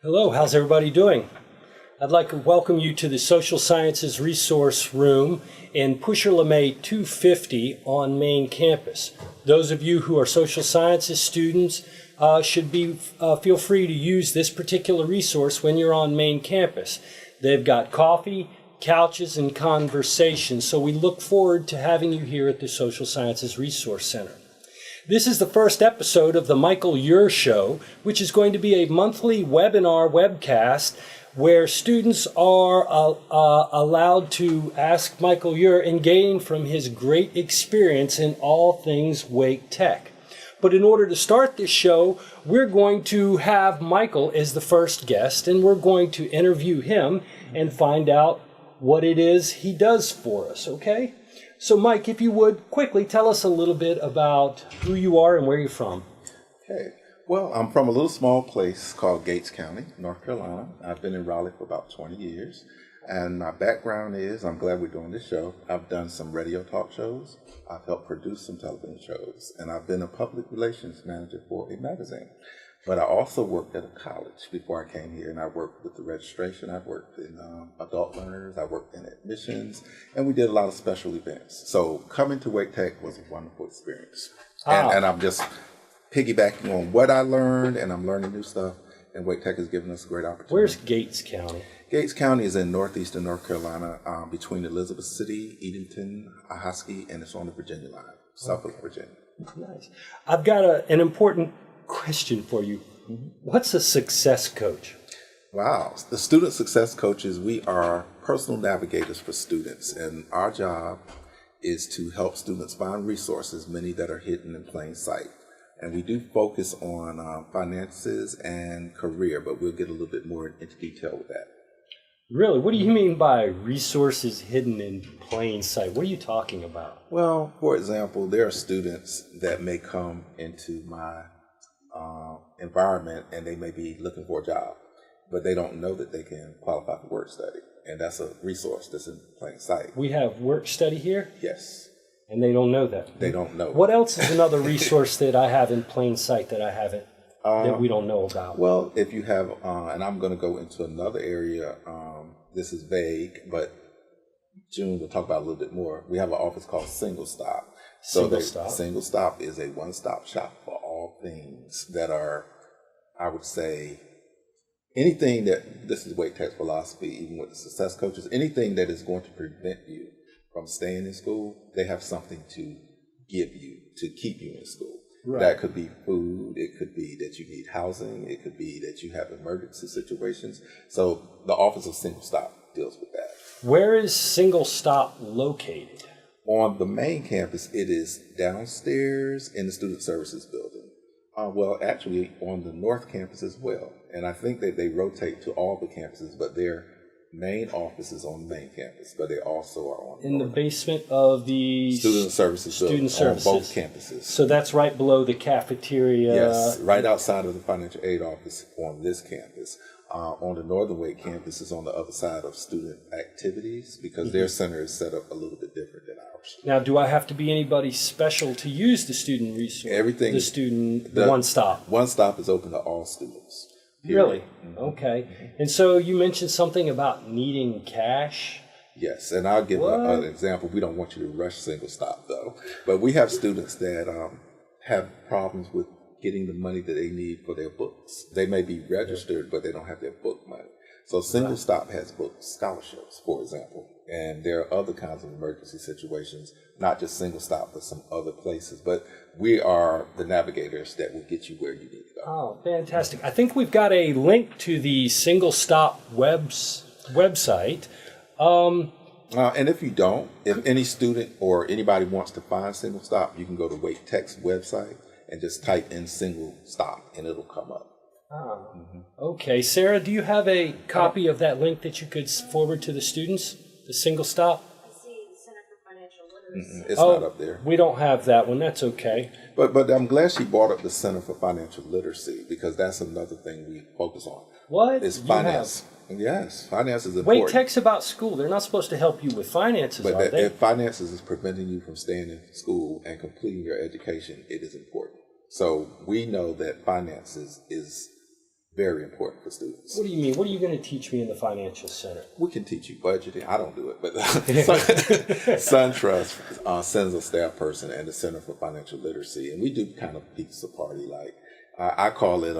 Hello, how's everybody doing? I'd like to welcome you to the Social Sciences Resource Room in Pusher LeMay 250 on main campus. Those of you who are social sciences students should feel free to use this particular resource when you're on main campus. They've got coffee, couches, and conversation, so we look forward to having you here at the Social Sciences Resource Center. This is the first episode of the Michael Eure Show, which is going to be a monthly webinar webcast where students are allowed to ask Michael Eure and gain from his great experience in all things Wake Tech. But in order to start this show, we're going to have Michael as the first guest, and we're going to interview him and find out what it is he does for us, okay? So Mike, if you would, quickly tell us a little bit about who you are and where you're from. Okay. Well, I'm from a little small place called Gates County, North Carolina. I've been in Raleigh for about 20 years. And my background is, I'm glad we're doing this show, I've done some radio talk shows. I've helped produce some television shows. And I've been a public relations manager for a magazine. But I also worked at a college before I came here, and I worked with the registration. I worked in adult learners. I worked in admissions, and we did a lot of special events. So coming to Wake Tech was a wonderful experience. And I'm just piggybacking on what I learned, and I'm learning new stuff, and Wake Tech has given us a great opportunity. Where's Gates County? Gates County is in northeastern North Carolina, between Elizabeth City, Edenton, Ahoskie, and it's on the Virginia line, Suffolk, Virginia. Nice. I've got an important question for you. What's a success coach? Wow. The student success coaches, we are personal navigators for students, and our job is to help students find resources, many that are hidden in plain sight. And we do focus on finances and career, but we'll get a little bit more into detail with that. Really? What do you mean by resources hidden in plain sight? What are you talking about? Well, for example, there are students that may come into my environment and they may be looking for a job, but they don't know that they can qualify for work study. And that's a resource that's in plain sight. We have work study here? Yes. And they don't know that? They don't know. What else is another resource that I have in plain sight that I haven't, that we don't know about? Well, if you have, and I'm going to go into another area, this is vague, but June will talk about a little bit more. We have an office called SingleStop. SingleStop? SingleStop is a one-stop shop for all things that are, I would say, anything that, this is Wake Tech's philosophy, even with the success coaches, anything that is going to prevent you from staying in school, they have something to give you to keep you in school. Right. That could be food, it could be that you need housing, it could be that you have emergency situations. So the office of SingleStop deals with that. Where is SingleStop located? On the main campus, it is downstairs in the Student Services building. Well, actually on the North Campus as well. And I think that they rotate to all the campuses, but their main office is on the main campus, but they also are on in the basement of the Student Services building on both campuses. So that's right below the cafeteria. Yes, right outside of the financial aid office on this campus. On the Northern Wake campus is on the other side of student activities because their center is set up a little bit different than ours. Now, do I have to be anybody special to use the student resource? Everything. The One Stop. One Stop is open to all students. Really? Mm-hmm. Okay. And so you mentioned something about needing cash. Yes, and I'll give an example. We don't want you to rush SingleStop, though. But we have students that have problems with getting the money that they need for their books. They may be registered, but they don't have their book money. So SingleStop has book scholarships, for example. And there are other kinds of emergency situations, not just SingleStop, but some other places. But we are the navigators that will get you where you need to go. Oh, fantastic. I think we've got a link to the SingleStop website. And if you don't, if any student or anybody wants to find SingleStop, you can go to Wake Tech's website and just type in SingleStop and it'll come up. Okay. Sarah, do you have a copy of that link that you could forward to the students, the SingleStop? I see the Center for Financial Literacy. It's not up there. We don't have that one. That's okay. But I'm glad she brought up the Center for Financial Literacy because that's another thing we focus on. What? It's finance. Yes, finance is important. Wake Tech's about school. They're not supposed to help you with finances, are they? If finances is preventing you from staying in school and completing your education, it is important. So we know that finances is Very important for students. What do you mean? What are you going to teach me in the Financial Center? We can teach you budgeting. I don't do it, but SunTrust sends a staff person and the Center for Financial Literacy, and we do kind of pizza party. Like I call it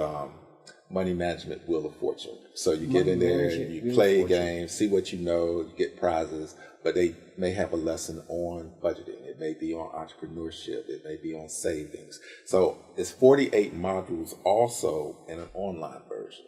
money management wheel of fortune. So you get in there, you play games, see what you know, you get prizes, but they may have a lesson on budgeting. It may be on entrepreneurship. It may be on savings. So it's 48 modules also in an online version.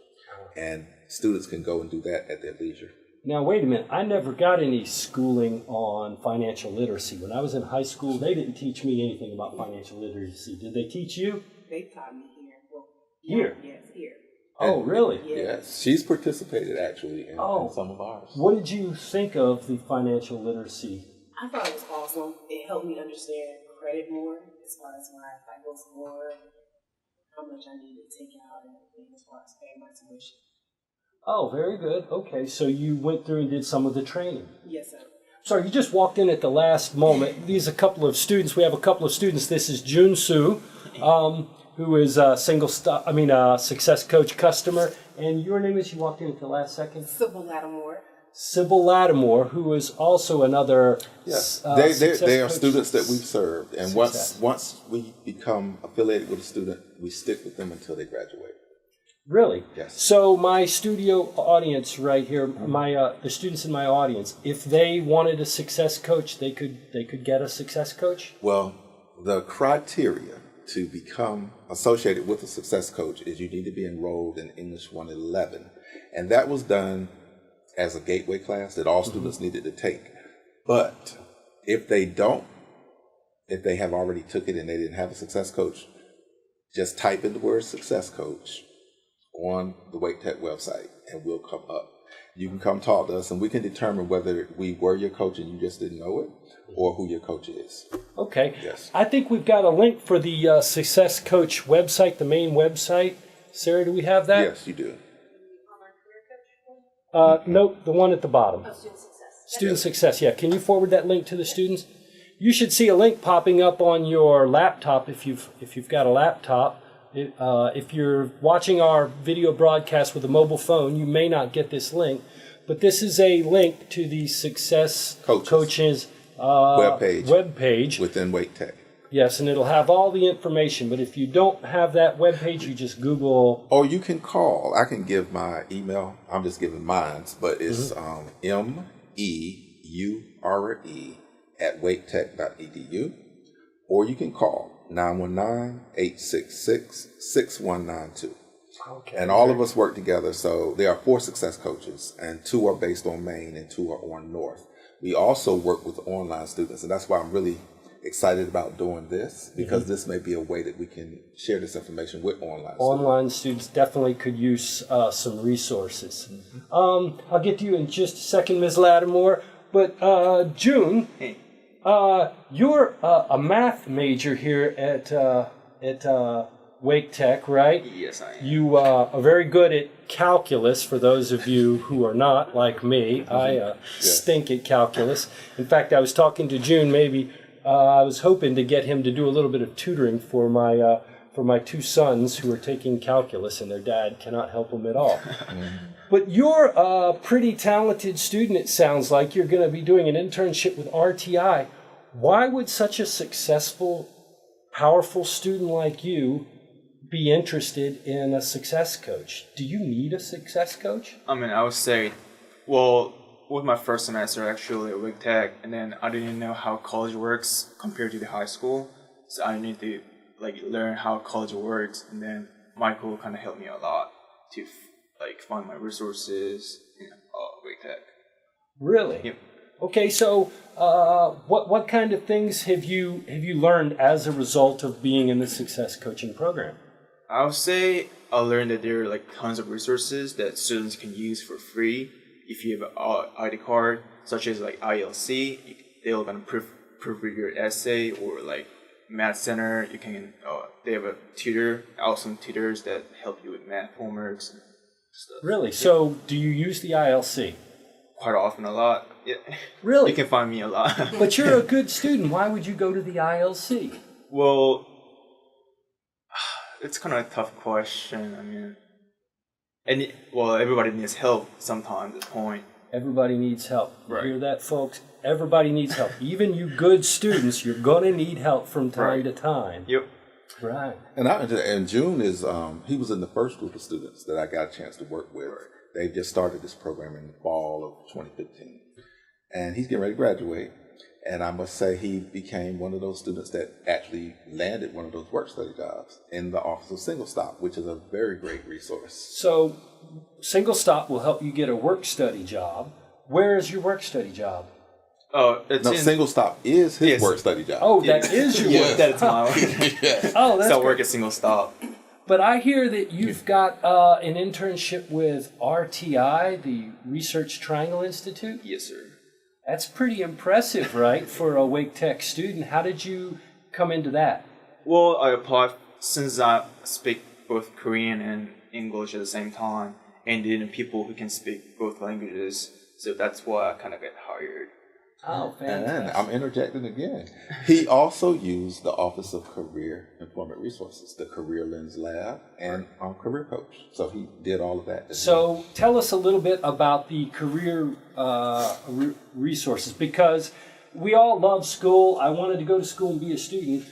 And students can go and do that at their leisure. Now, wait a minute. I never got any schooling on financial literacy. When I was in high school, they didn't teach me anything about financial literacy. Did they teach you? They taught me here. Well, here? Yes, here. Oh, really? Yes. She's participated actually in some of ours. What did you think of the financial literacy? I thought it was awesome. It helped me understand credit more as far as my FICO score, how much I need to take out, and everything as far as paying my tuition. Oh, very good. Okay, so you went through and did some of the training. Yes, sir. Sorry, you just walked in at the last moment. These are a couple of students. We have a couple of students. This is Jun Soo, who is a Success Coach customer. And your name is, you walked in at the last second? Sybil Lattimore. Sybil Lattimore, who is also another. Yes, they are students that we've served, and once we become affiliated with a student, we stick with them until they graduate. Really? Yes. So my studio audience right here, the students in my audience, if they wanted a success coach, they could get a success coach? Well, the criteria to become associated with a success coach is you need to be enrolled in English 111, and that was done as a gateway class that all students needed to take. But if they have already took it and they didn't have a success coach, just type in the word success coach on the Wake Tech website and we'll come up. You can come talk to us and we can determine whether we were your coach and you just didn't know it or who your coach is. Okay. Yes. I think we've got a link for the Success Coach website, the main website. Sarah, do we have that? Yes, you do. Nope, the one at the bottom. Oh, student success. Student Success, yeah. Can you forward that link to the students? You should see a link popping up on your laptop if you've got a laptop. If you're watching our video broadcast with a mobile phone, you may not get this link, but this is a link to the Success Coaches webpage within Wake Tech. Yes, and it'll have all the information, but if you don't have that webpage, you just Google. Or you can call. I can give my email. I'm just giving mine, but it's meure@waketech.edu. Or you can call 919-866-6192. Okay. And all of us work together. So there are 4 success coaches, and 2 are based on Maine and 2 are on North. We also work with online students, and that's why I'm really excited about doing this, because this may be a way that we can share this information with online students. Online students definitely could use some resources. I'll get to you in just a second, Ms. Lattimore. But June, you're a math major here at Wake Tech, right? Yes, I am. You are very good at calculus, for those of you who are not like me. I stink at calculus. In fact, I was talking to June, maybe I was hoping to get him to do a little bit of tutoring for my 2 sons who are taking calculus, and their dad cannot help them at all. But you're a pretty talented student, it sounds like. You're going to be doing an internship with RTI. Why would such a successful, powerful student like you be interested in a success coach? Do you need a success coach? I mean, I would say, well, with my first semester actually at Wake Tech, and then I didn't know how college works compared to the high school, so I need to learn how college works, and then Michael kind of helped me a lot to find my resources in Wake Tech. Really? Yep. Okay, so what kind of things have you learned as a result of being in the success coaching program? I would say I learned that there are tons of resources that students can use for free if you have an ID card, such as ILC. They're gonna proofread your essay, or Math Center. You can they have a tutor, awesome tutors that help you with math homeworks and stuff. Really? So do you use the ILC? Quite often, a lot. Yeah. Really? You can find me a lot. But you're a good student. Why would you go to the ILC? Well, it's kind of a tough question. I mean, And well, everybody needs help sometimes at this point. Everybody needs help. You Right. hear that, folks? Everybody needs help. Even you good students, you're going to need help from time Right. to time. Yep. Right. And June is, he was in the first group of students that I got a chance to work with. They just started this program in the fall of 2015. And he's getting ready to graduate. And I must say he became one of those students that actually landed one of those work study jobs in the office of SingleStop, which is a very great resource. So SingleStop will help you get a work study job. Where is your work study job? Oh, it's No, in SingleStop is his Yes. work study job. Oh, that is your work. That's my work. Oh, that's So I great. work at SingleStop. But I hear that you've got an internship with RTI, the Research Triangle Institute. Yes, sir. That's pretty impressive, right, for a Wake Tech student. How did you come into that? Well, I applied since I speak both Korean and English at the same time, and they need people who can speak both languages. So that's why I kind of got hired. Oh, And fantastic. I'm interjecting again. He also used the Office of Career Employment Resources, the Career Lens Lab, and Career Coach. So he did all of that. as well. So tell us a little bit about the career resources, because we all love school. I wanted to go to school and be a student,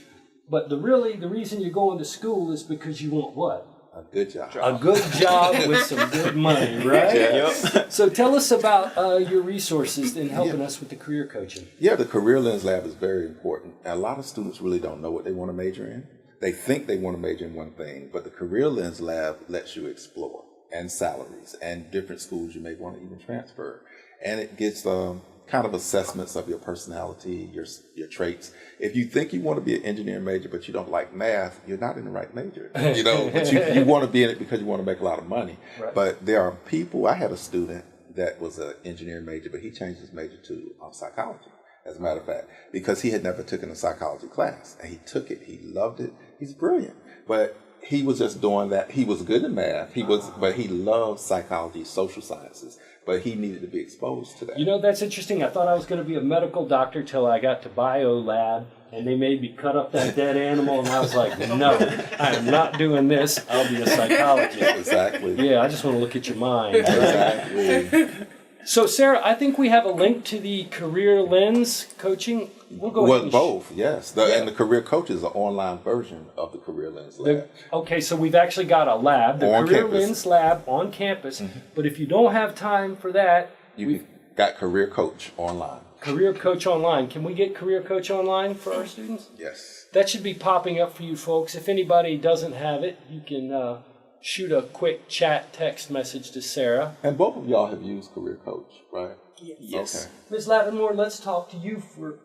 but the reason you're going to school is because you want what? A good job. A good job with some good money, right? Yep. So tell us about your resources in helping us with the career coaching. Yeah, the Career Lens Lab is very important. A lot of students really don't know what they want to major in. They think they want to major in one thing, but the Career Lens Lab lets you explore, and salaries, and different schools you may want to even transfer. And it gets kind of assessments of your personality, your traits. If you think you want to be an engineering major, but you don't like math, you're not in the right major. You know, but you want to be in it because you want to make a lot of money. Right. But there are people, I had a student that was an engineering major, but he changed his major to psychology, as a matter of fact, because he had never taken a psychology class. And he took it, he loved it, he's brilliant. But he was just doing that. He was good in math, but he loved psychology, social sciences, but he needed to be exposed to that. You know, that's interesting. I thought I was going to be a medical doctor till I got to bio lab, and they made me cut up that dead animal, and I was like, no, I am not doing this. I'll be a psychologist. Exactly. Yeah, I just want to look at your mind. Right? Exactly. So, Sarah, I think we have a link to the Career Lens coaching. We'll go ahead Well, and both, yes. And the Career Coach is an online version of the Career Lens Lab. Okay, so we've actually got a lab, the On Career campus. Lens Lab on campus. But if you don't have time for that, You've got Career Coach online. Career Coach Online. Can we get Career Coach Online for our students? Yes. That should be popping up for you folks. If anybody doesn't have it, you can shoot a quick chat text message to Sarah. And both of y'all have used Career Coach, right? Yes. Okay. Ms. Lattimore, let's talk to you for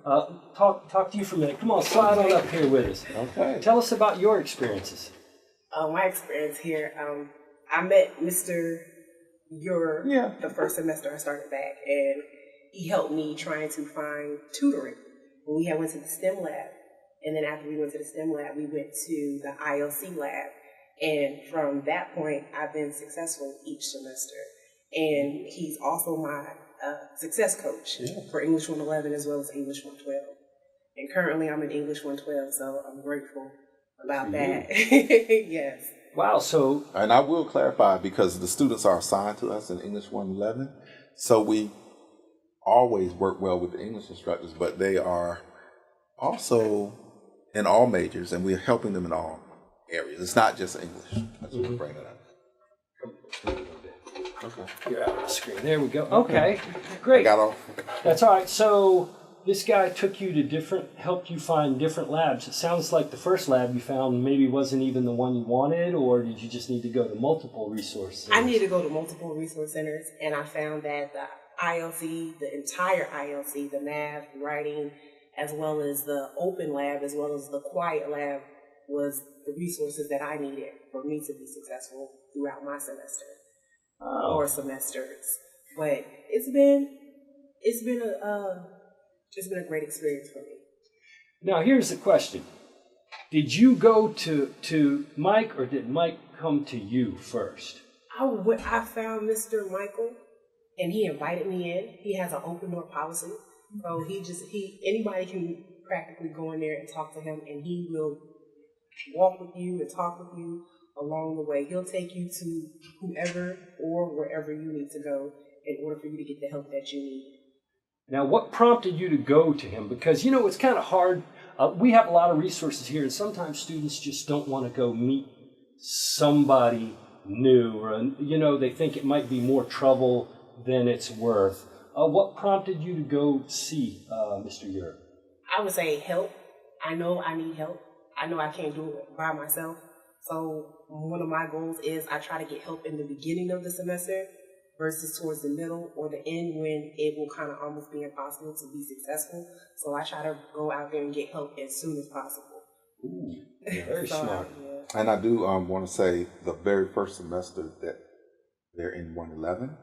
talk to you for a minute. Come on, slide on up here with us. Okay. Tell us about your experiences. My experience here, I met Mr. Eure the first semester I started back, and he helped me trying to find tutoring. We went to the STEM lab, and then after we went to the STEM lab, we went to the ILC lab. And from that point, I've been successful each semester. And he's also my success coach for English 111 as well as English 112. And currently I'm in English 112, so I'm grateful about that. Yes. Wow, so And I will clarify, because the students are assigned to us in English 111, so we always work well with the English instructors, but they are also in all majors, and we're helping them in all areas. It's not just English. I just want to bring that up. Okay. you're out of the screen. There we go. Okay, great. Got off. That's all right. So this guy took you to helped you find different labs. It sounds like the first lab you found maybe wasn't even the one you wanted, or did you just need to go to multiple resource centers? I needed to go to multiple resource centers, and I found that the ILC, the entire ILC, the math, writing, as well as the open lab, as well as the quiet lab, was the resources that I needed for me to be successful throughout my semester or semesters. But it's been a great experience for me. Now here's the question. Did you go to Mike, or did Mike come to you first? I found Mr. Michael, and he invited me in. He has an open door policy, so anybody can practically go in there and talk to him, and he will walk with you and talk with you along the way. He'll take you to whoever or wherever you need to go in order for you to get the help that you need. Now, what prompted you to go to him? Because, it's kind of hard. We have a lot of resources here, and sometimes students just don't want to go meet somebody new, or, they think it might be more trouble than it's worth. What prompted you to go see Mr. Eure? I would say help. I know I need help. I know I can't do it by myself. So one of my goals is I try to get help in the beginning of the semester versus towards the middle or the end when it will kind of almost be impossible to be successful. So I try to go out there and get help as soon as possible. Ooh, very smart. Yeah. And I do want to say the very first semester that they're in 111,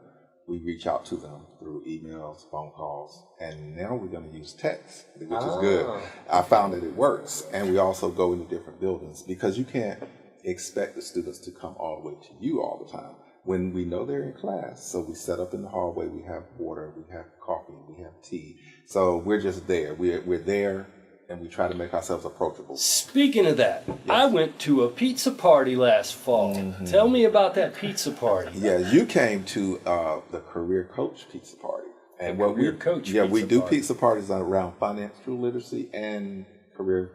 we reach out to them through emails, phone calls, and now we're going to use text, which is good. I found that it works, and we also go into different buildings because you can't expect the students to come all the way to you all the time. When we know they're in class, so we set up in the hallway, we have water, we have coffee, we have tea. So we're just there. We're there, and we try to make ourselves approachable. Speaking of that, yes. I went to a pizza party last fall. Mm-hmm. Tell me about that pizza party. Yeah, you came to the Career Coach Pizza Party. And what we do pizza parties around financial literacy and career.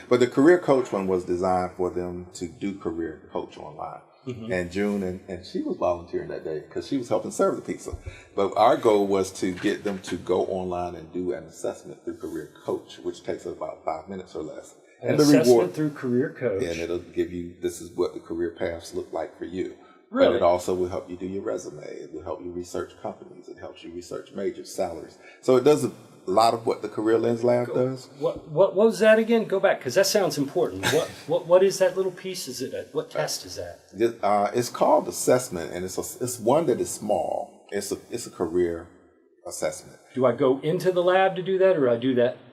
But the Career Coach one was designed for them to do Career Coach online. Mm-hmm. And June, and she was volunteering that day because she was helping serve the pizza. But our goal was to get them to go online and do an assessment through Career Coach, which takes about 5 minutes or less. An assessment through Career Coach. And it'll give you, this is what the career paths look like for you. Really? But it also will help you do your resume. It will help you research companies. It helps you research majors, salaries. So it does a lot of what the Career Lens Lab does. What was that again? Go back, because that sounds important. What is that little piece? What test is that? It's called assessment, and it's one that is small. It's a career assessment. Do I go into the lab to do that, or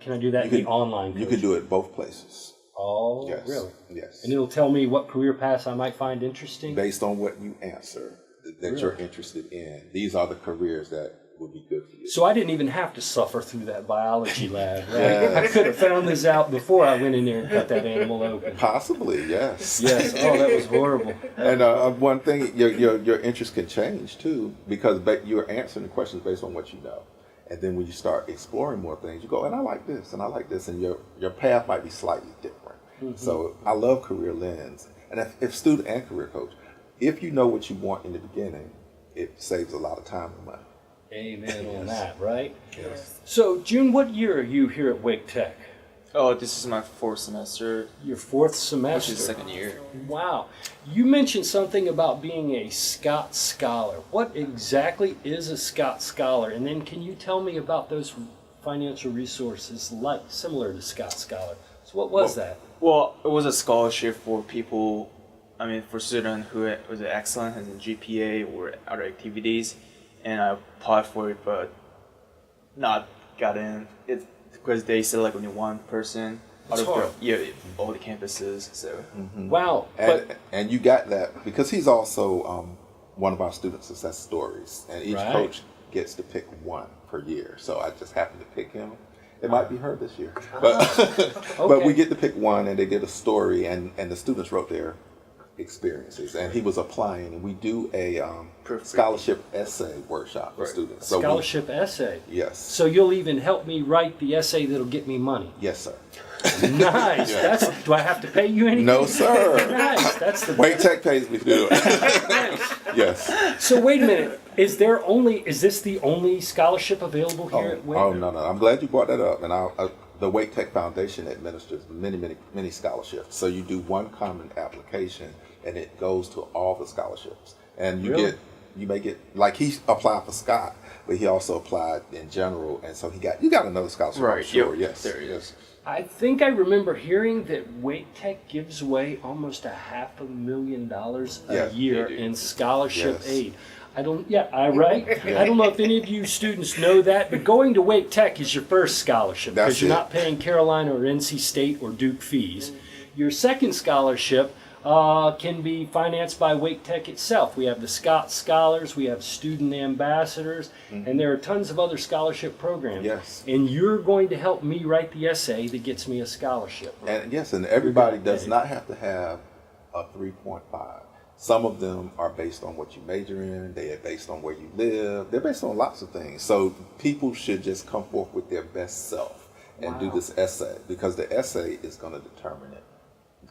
can I do that in the online? You can do it both places. Oh, yes. Really? Yes. And it'll tell me what career paths I might find interesting? Based on what you answer that you're interested in. These are the careers that would be good for you. So I didn't even have to suffer through that biology lab, right? Yes. I could have found this out before I went in there and cut that animal open. Possibly, yes. Yes. Oh, that was horrible. And one thing, your interest can change too, because you're answering the questions based on what you know. And then when you start exploring more things, you go, and I like this, and your path might be slightly different. Mm-hmm. So I love Career Lens. And if student and career coach, if you know what you want in the beginning, it saves a lot of time and money. Amen on that, right? Yes. So, June, what year are you here at Wake Tech? Oh, this is my fourth semester. Your fourth semester? Which is second year. Wow. You mentioned something about being a Scott Scholar. What exactly is a Scott Scholar? And then can you tell me about those financial resources similar to Scott Scholar? So what was that? Well, it was a scholarship for people, for students who was excellent as in GPA or other activities. And I applied for it, but not got in. It's because they select only one person out of all the campuses. So wow, and you got that because he's also one of our student success stories, and each coach gets to pick one per year. So I just happened to pick him. It might be her this year, but we get to pick one, and they get a story, and the students wrote their experiences, and he was applying, and we do a scholarship essay workshop for students. So scholarship essay? Yes. So you'll even help me write the essay that'll get me money? Yes, sir. Nice. Yeah. Do I have to pay you anything? No, sir. Nice. That's the Wake Tech pays me to do it. Nice. Yes. So wait a minute. Is this the only scholarship available here at Wake? Oh, no. I'm glad you brought that up. And the Wake Tech Foundation administers many scholarships. So you do one common application, and it goes to all the scholarships. And you may get, like he applied for Scott, but he also applied in general, and so you got another scholarship. Right. Sure. Yep. Yes. There he is. I think I remember hearing that Wake Tech gives away almost $500,000 a year in scholarship aid. I don't know if any of you students know that, but going to Wake Tech is your first scholarship because you're not paying Carolina or NC State or Duke fees. Your second scholarship can be financed by Wake Tech itself. We have the Scott Scholars, we have student ambassadors, and there are tons of other scholarship programs. Yes. And you're going to help me write the essay that gets me a scholarship. And yes, and everybody does not have to have a 3.5. Some of them are based on what you major in. They are based on where you live. They're based on lots of things. So people should just come forth with their best self and do this essay, because the essay is going to determine it.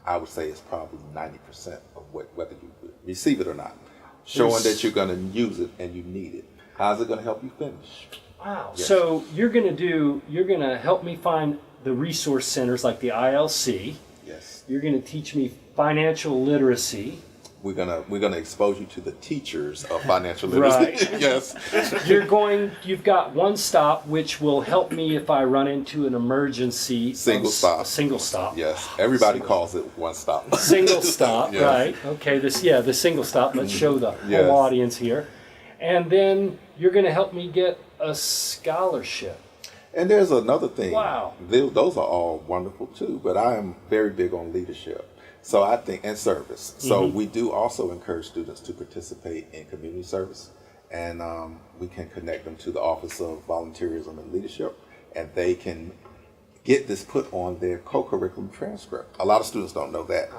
I would say it's probably 90% of whether you receive it or not. Showing that you're going to use it and you need it. How's it going to help you finish? Wow. Yes. So you're going to help me find the resource centers like the ILC. Yes. You're going to teach me financial literacy. We're gonna expose you to the teachers of financial literacy. Right. Yes. You've got One Stop, which will help me if I run into an emergency. SingleStop. SingleStop. Yes. Everybody calls it One Stop. SingleStop, Yes. right. Okay, the SingleStop. Let's show the Yes. whole audience here. And then you're going to help me get a scholarship. And there's another thing. Wow. Those are all wonderful too, but I am very big on leadership. So I think, and service. So we do also encourage students to participate in community service, and we can connect them to the Office of Volunteerism and Leadership, and they can get this put on their co-curriculum transcript. A lot of students don't know that.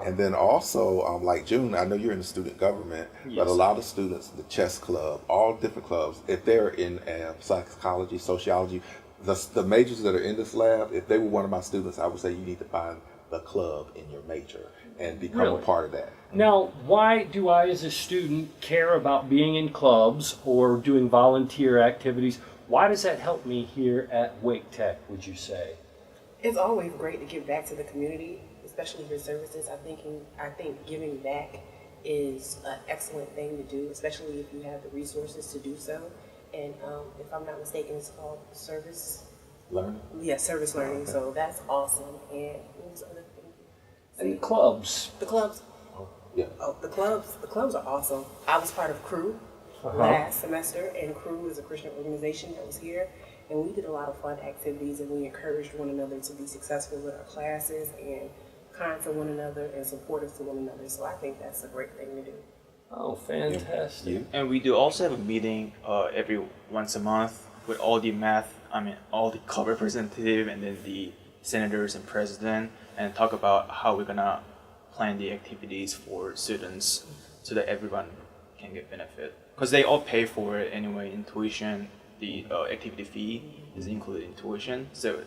And then also, like June, I know you're in the student government, but a lot of students, the chess club, all different clubs, if they're in psychology, sociology, the majors that are in this lab, if they were one of my students, I would say you need to find the club in your major and become a part of that. Now, why do I as a student care about being in clubs or doing volunteer activities? Why does that help me here at Wake Tech, would you say? It's always great to give back to the community, especially your services. I think giving back is an excellent thing to do, especially if you have the resources to do so. And if I'm not mistaken, it's called service Learning? Yeah, service learning. Okay. So that's awesome. And what was the other thing? And clubs. The clubs. Yeah. Oh, the clubs are awesome. I was part of Crew last semester, and Crew is a Christian organization that was here, and we did a lot of fun activities, and we encouraged one another to be successful with our classes and kind to one another and supportive to one another. So I think that's a great thing to do. Oh, fantastic. Yeah. And we do also have a meeting every once a month with all the club representative and then the senators and president, and talk about how we're gonna plan the activities for students so that everyone can get benefit. Because they all pay for it anyway in tuition. The activity fee is included in tuition, so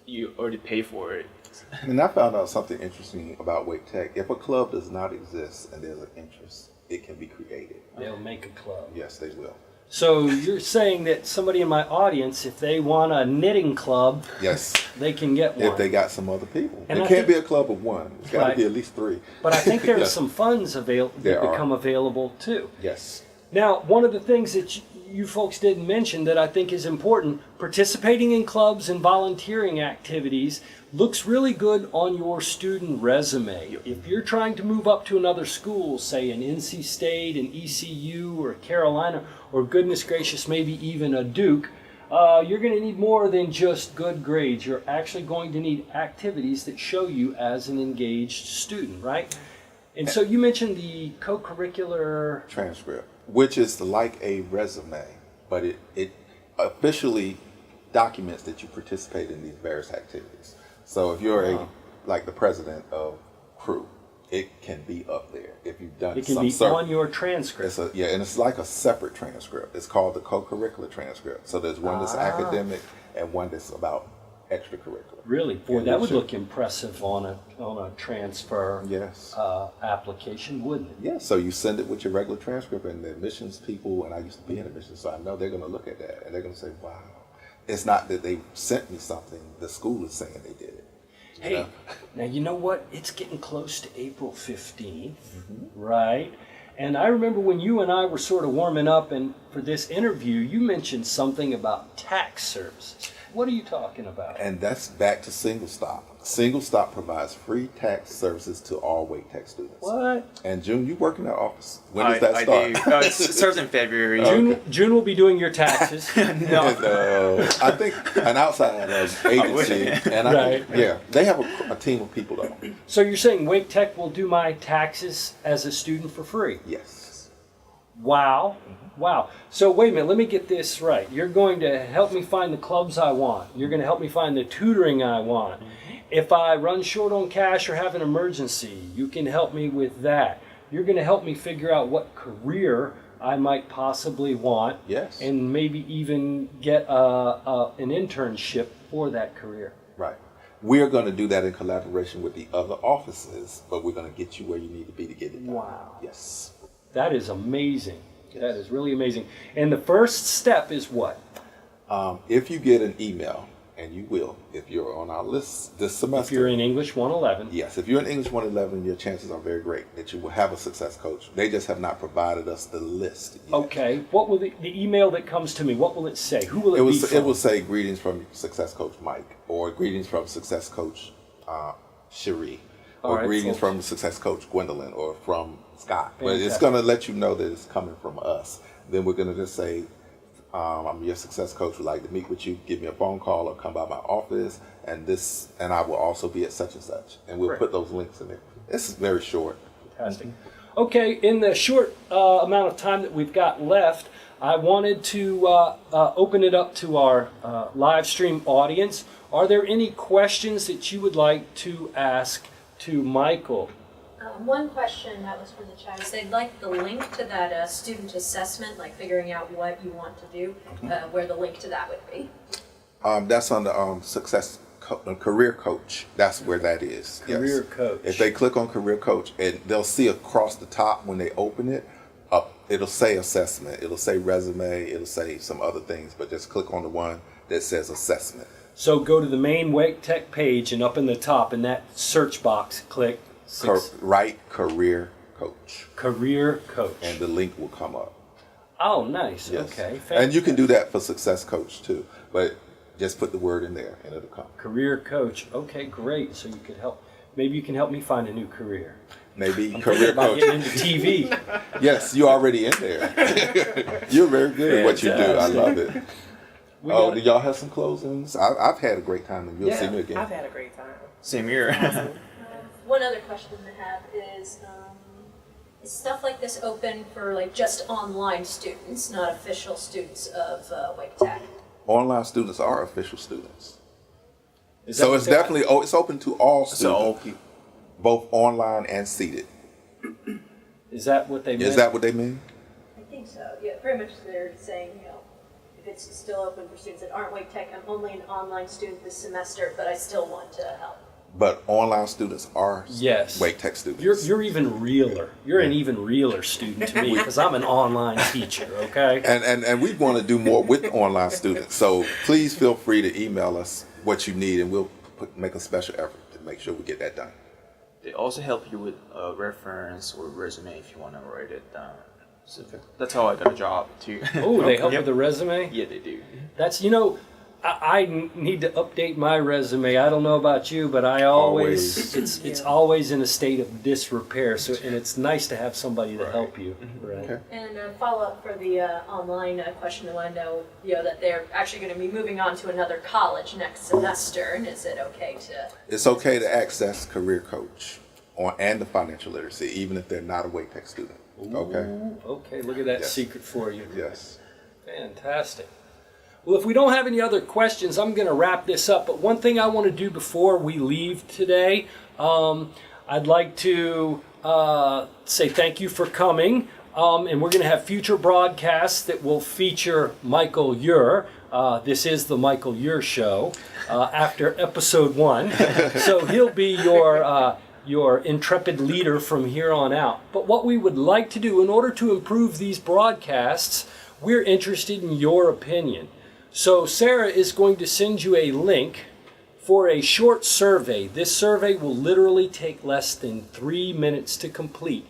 you already pay for it. And I found out something interesting about Wake Tech. If a club does not exist and there's an interest, it can be created. They'll make a club. Yes, they will. So you're saying that somebody in my audience, if they want a knitting club, Yes. they can get one. If they got some other people. And it I can't think- be a club of one. It's got to Right. be at least 3. But I think there are Yes. some funds that There are. become available too. Yes. Now, one of the things that you folks didn't mention that I think is important, participating in clubs and volunteering activities looks really good on your student resume. If you're trying to move up to another school, say an NC State, an ECU, or Carolina, or goodness gracious, maybe even a Duke, you're going to need more than just good grades. You're actually going to need activities that show you as an engaged student, right? And so you mentioned the co-curricular Transcript, which is like a resume, but it officially documents that you participate in these various activities. So if you're like the president of Crew, it can be up there. If you've done It can some be certain, on your transcript. and it's like a separate transcript. It's called the Cocurricular Transcript. So there's one that's academic and one that's about extracurricular. Really? Boy, Yeah, that would sure. look impressive on a transfer Yes. application, wouldn't it? Yeah, so you send it with your regular transcript, and the admissions people, and I used to be in admissions, so I know they're going to look at that, and they're going to say, wow. It's not that they sent me something, the school is saying they did it. Hey, Yeah. now you know what? It's getting close to April 15th, right? And I remember when you and I were sort of warming up, and for this interview, you mentioned something about tax services. What are you talking about? And that's back to SingleStop. SingleStop provides free tax services to all Wake Tech students. What? And June, you work in that office. When does that I start? do. It starts in February. June will be doing your taxes. And, I think an outside agency, and Right. they have a team of people though. So you're saying Wake Tech will do my taxes as a student for free? Yes. Wow. Wow. So wait a minute, let me get this right. You're going to help me find the clubs I want. You're going to help me find the tutoring I want. If I run short on cash or have an emergency, you can help me with that. You're going to help me figure out what career I might possibly want. Yes. And maybe even get an internship for that career. Right. We're going to do that in collaboration with the other offices, but we're going to get you where you need to be to get it done. Wow. Yes. That is amazing. Yes. That is really amazing. And the first step is what? If you get an email, and you will, if you're on our list this semester. If you're in English 111. Yes, if you're in English 111, your chances are very great that you will have a success coach. They just have not provided us the list yet. Okay. What will the email that comes to me, what will it say? Who will it be from? It will say greetings from Success Coach Mike, or greetings from Success Coach Cherie, or right, greetings folks. from Success Coach Gwendolyn, or from Scott. But Fantastic. it's going to let you know that it's coming from us. Then we're going to just say, I'm your success coach, would like to meet with you, give me a phone call or come by my office, and I will also be at such and such. And we'll put those links in there. This is very short. Fantastic. Okay, in the short amount of time that we've got left, I wanted to open it up to our live stream audience. Are there any questions that you would like to ask to Michael? One question that was from the chat is they'd like the link to that student assessment, like figuring out what you want to do, where the link to that would be. That's on the Career Coach. That's where that is. Career yes. Coach. If they click on Career Coach, and they'll see across the top when they open it, it'll say assessment, it'll say resume, it'll say some other things, but just click on the one that says assessment. So go to the main Wake Tech page, and up in the top in that search box, click Write Career Coach. Career Coach. And the link will come up. Oh, nice. Yes. Okay. Fantastic. And you can do that for Success Coach too, but just put the word in there and it'll come. Career Coach. Okay, great. So you could help. Maybe you can help me find a new career. Maybe I'm Career about Coach. getting into TV. Yes, you're already in there. You're very good at what you do. I love it. Do y'all have some closings? I've had a great time, and you'll see me again. I've had a great time. Same here. One other question I have is stuff like this open for like just online students, not official students of Wake Tech? Online students are official students. Is So that it's what they- definitely, it's open to all students, So all people. both online and seated. Is that what they meant? Is that what they mean? I think so. Yeah, pretty much they're saying, if it's still open for students that aren't Wake Tech, I'm only an online student this semester, but I still want to help. But online students are Yes. Wake Tech students. You're even realer. You're an even realer student to me because I'm an online teacher, okay? And we want to do more with online students. So please feel free to email us what you need, and we'll make a special effort to make sure we get that done. They also help you with a reference or resume if you want to write it down. So that's how I got a job too. Oh, they help Yep. with the resume? Yeah, they do. That's, I need to update my resume. I don't know about you, but I always it's always in a state of disrepair. So, and it's nice to have somebody to help you. Right. Okay. And a follow-up for the online question, I want to know, that they're actually going to be moving on to another college next semester, and is it okay to... It's okay to access Career Coach and the financial literacy, even if they're not a Wake Tech student. Okay? Ooh, okay, look at that Yes. secret for you. Yes. Fantastic. Well, if we don't have any other questions, I'm going to wrap this up. But one thing I want to do before we leave today, I'd like to say thank you for coming. And we're going to have future broadcasts that will feature Michael Eure. This is the Michael Eure Show after episode 1. So he'll be your intrepid leader from here on out. But what we would like to do in order to improve these broadcasts, we're interested in your opinion. So Sarah is going to send you a link for a short survey. This survey will literally take less than 3 minutes to complete.